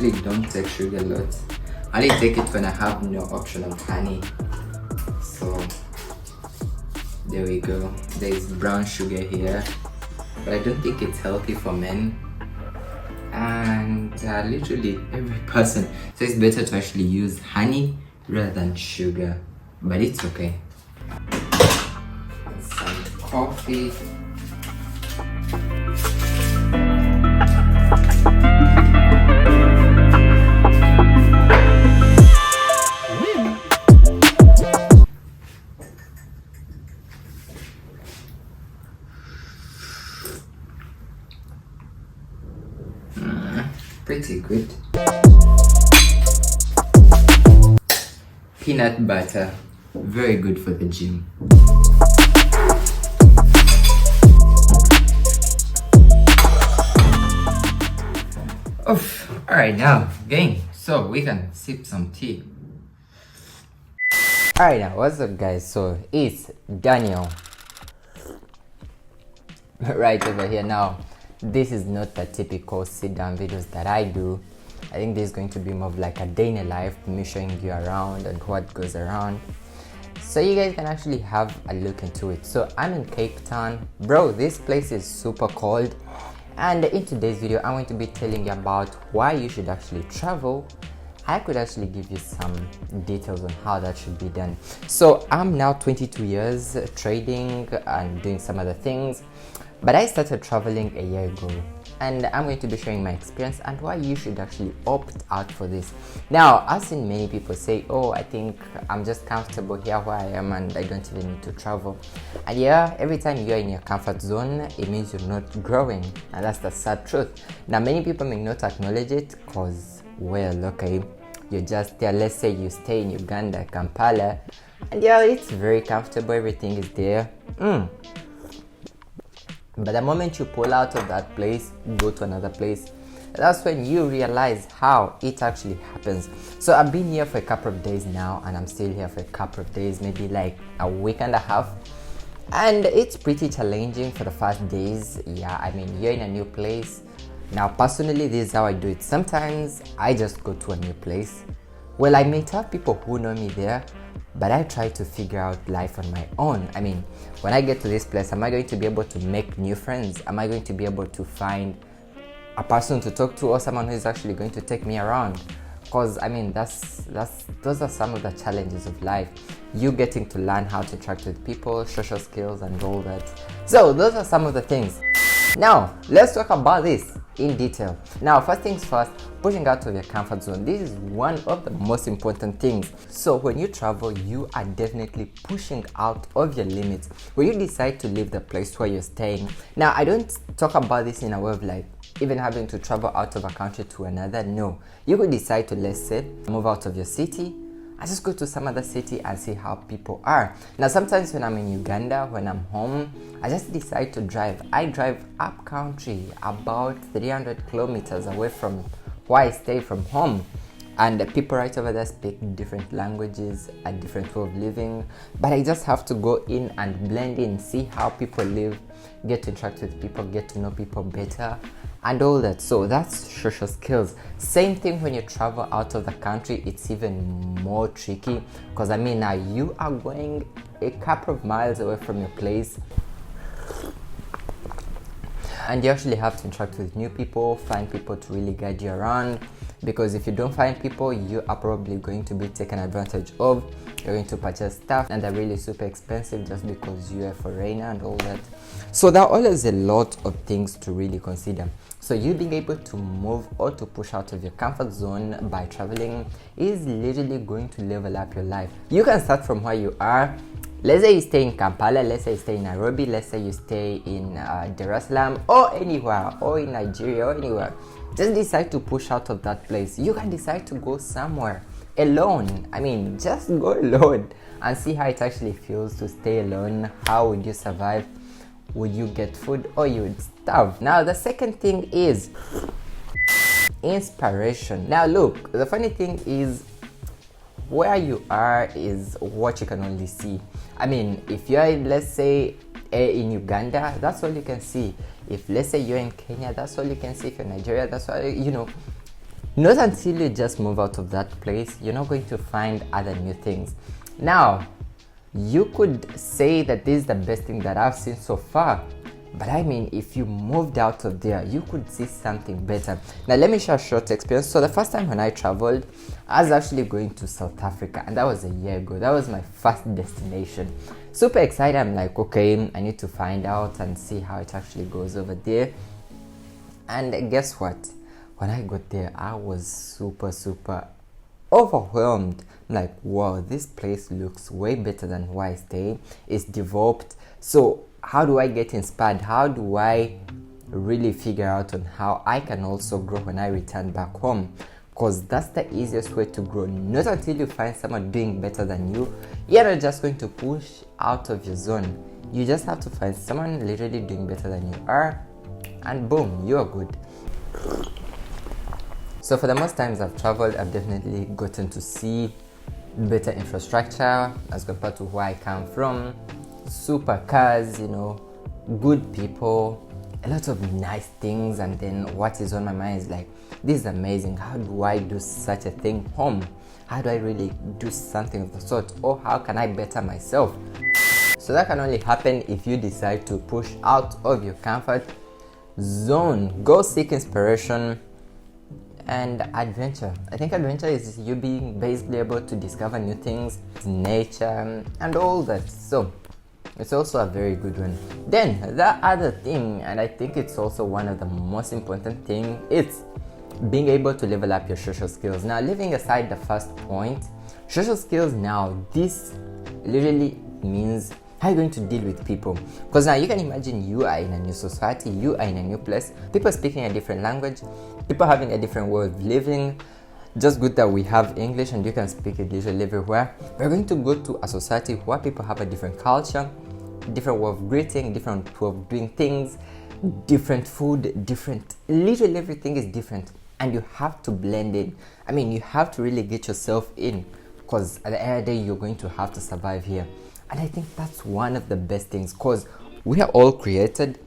actually don't take sugar a lot. I only take it when I have no option of honey. So there we go. There is brown sugar here, but I don't think it's healthy for men. And literally every person so it's better to actually use honey rather than sugar, but it's okay. Some coffee. Pretty good. Peanut butter, very good for the gym. Alright, now gang, so we can sip some tea. Alright, now what's up guys? So it's Daniel right over here. Now this is not the typical sit down videos that I do. I think this is going to be more of like a day in a life, me showing you around and what goes around, so you guys can actually have a look into it. So I'm in Cape Town. Bro, this place is super cold, and in today's video I'm going to be telling you about why you should actually travel. I could actually give you some details on how that should be done. So I'm now 22 years trading and doing some other things, but I started traveling a year ago, and I'm going to be sharing my experience and why you should actually opt out for this. Now, I've seen many people say, oh, I think I'm just comfortable here where I am and I don't even need to travel. And yeah, every time you're in your comfort zone, it means you're not growing, and that's the sad truth. Now, many people may not acknowledge it because, well, okay, you're just there. Let's say you stay in Uganda, Kampala, and yeah, it's very comfortable, everything is there. But the moment you pull out of that place, go to another place, that's when you realize how it actually happens. So I've been here for a couple of days now, and I'm still here for a couple of days, maybe like a week and a half. And it's pretty challenging for the first days. Yeah, I mean, you're in a new place. Now, personally, this is how I do it. Sometimes I just go to a new place. Well, I may have people who know me there, but I try to figure out life on my own. I mean, when I get to this place, am I going to be able to make new friends? Am I going to be able to find a person to talk to, or someone who is actually going to take me around? Because I mean, those are some of the challenges of life. You getting to learn how to interact with people, social skills, and all that. So those are some of the things. Now, let's talk about this in detail. Now, first things first, pushing out of your comfort zone. This is one of the most important things. So when you travel, you are definitely pushing out of your limits. When you decide to leave the place where you're staying. Now, I don't talk about this in a way of like even having to travel out of a country to another. No, you could decide to, let's say, move out of your city. I just go to some other city and see how people are. Now, sometimes when I'm in Uganda, when I'm home, I just decide to drive. I drive up country about 300 kilometers away from where I stay from home. And the people right over there speak different languages, a different way of living. But I just have to go in and blend in, see how people live, get to interact with people, get to know people better, and all that. So that's social skills. Same thing when you travel out of the country, it's even more tricky, because I mean, now you are going a couple of miles away from your place, and you actually have to interact with new people, find people to really guide you around, because if you don't find people, you are probably going to be taken advantage of. You're going to purchase stuff and they're really super expensive just because you're a foreigner and all that. So there are always a lot of things to really consider. So you being able to move or to push out of your comfort zone by traveling is literally going to level up your life. You can start from where you are. Let's say you stay in Kampala, let's say you stay in Nairobi, let's say you stay in Dar es Salaam, or anywhere, or in Nigeria, or anywhere. Just decide to push out of that place. You can decide to go somewhere alone. I mean, just go alone and see how it actually feels to stay alone. How would you survive? Would you get food or you would starve? Now, the second thing is inspiration. Now, look, the funny thing is where you are is what you can only see. I mean, if you're in, let's say, in Uganda, that's all you can see. If let's say you're in Kenya, that's all you can see. If you're in Nigeria, that's all you know. Not until you just move out of that place, you're not going to find other new things. Now, you could say that this is the best thing that I've seen so far, but I mean, if you moved out of there, you could see something better. Now, let me share a short experience. So the first time when I traveled, I was actually going to South Africa, and that was a year ago. That was my first destination. Super excited. I'm like, okay, I need to find out and see how it actually goes over there. And guess what? When I got there, I was super overwhelmed. I'm like, wow, this place looks way better than where I stay. It's developed. So how do I get inspired? How do I really figure out on how I can also grow when I return back home? Because that's the easiest way to grow. Not until you find someone doing better than you. You're not just going to push out of your zone. You just have to find someone literally doing better than you are, and boom, you are good. So for the most times I've traveled, I've definitely gotten to see better infrastructure as compared to where I come from. Super cars, good people, a lot of nice things. And then what is on my mind is like, this is amazing. How do I do such a thing home? How do I really do something of the sort? Or how can I better myself? So that can only happen if you decide to push out of your comfort zone. Go seek inspiration and adventure. I think adventure is you being basically able to discover new things, nature, and all that. So it's also a very good one. Then the other thing, and I think it's also one of the most important thing, it's being able to level up your social skills. Now, leaving aside the first point, social skills, now this literally means how you're going to deal with people. Because now you can imagine you are in a new society, you are in a new place, people speaking a different language, people having a different way of living. Just good that we have English and you can speak it literally everywhere. We're going to go to a society where people have a different culture, different way of greeting, different way of doing things, different food, literally everything is different. And you have to blend in. I mean, you have to really get yourself in, because at the end of the day, you're going to have to survive here. And I think that's one of the best things, because we are all created,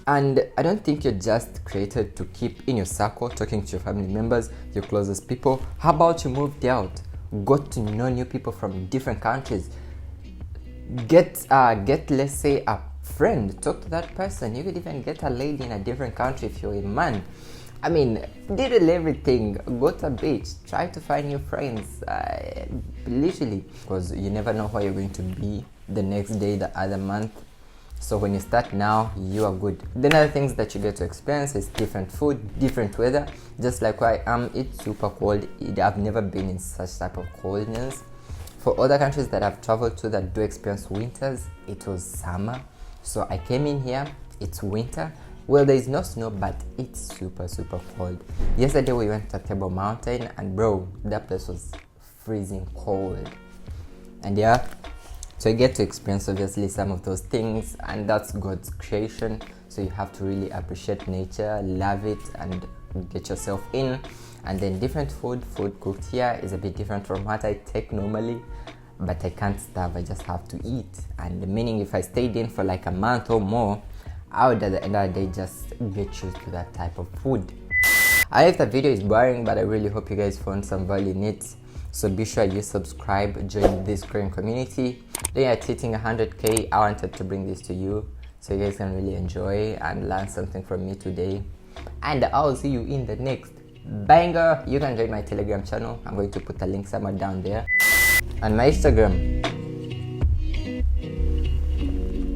and I don't think you're just created to keep in your circle, talking to your family members, your closest people. How about you moved out, got to know new people from different countries, get let's say a friend, talk to that person. You could even get a lady in a different country if you're a man. I mean, literally everything. Go to a beach, try to find new friends, literally, because you never know where you're going to be the next day, the other month. So when you start now, you are good. The other things that you get to experience is different food, different weather. Just like where I am, it's super cold. I've never been in such type of coldness. For other countries that I've traveled to that do experience winters, it was summer. So I came in here, it's winter. Well, there is no snow, but it's super cold. Yesterday we went to Table Mountain, and bro, that place was freezing cold. And yeah, so you get to experience obviously some of those things, and that's God's creation. So you have to really appreciate nature, love it, and get yourself in. And then different food cooked here is a bit different from what I take normally, but I can't starve, I just have to eat. And meaning if I stayed in for like a month or more, I would at the end of the day just get used to that type of food. I know if the video is boring, but I really hope you guys found some value in it. So be sure you subscribe, join this growing community. Then at hitting 100k, I wanted to bring this to you so you guys can really enjoy and learn something from me today. And I'll see you in the next banger. You can join my Telegram channel. I'm going to put a link somewhere down there. And my Instagram.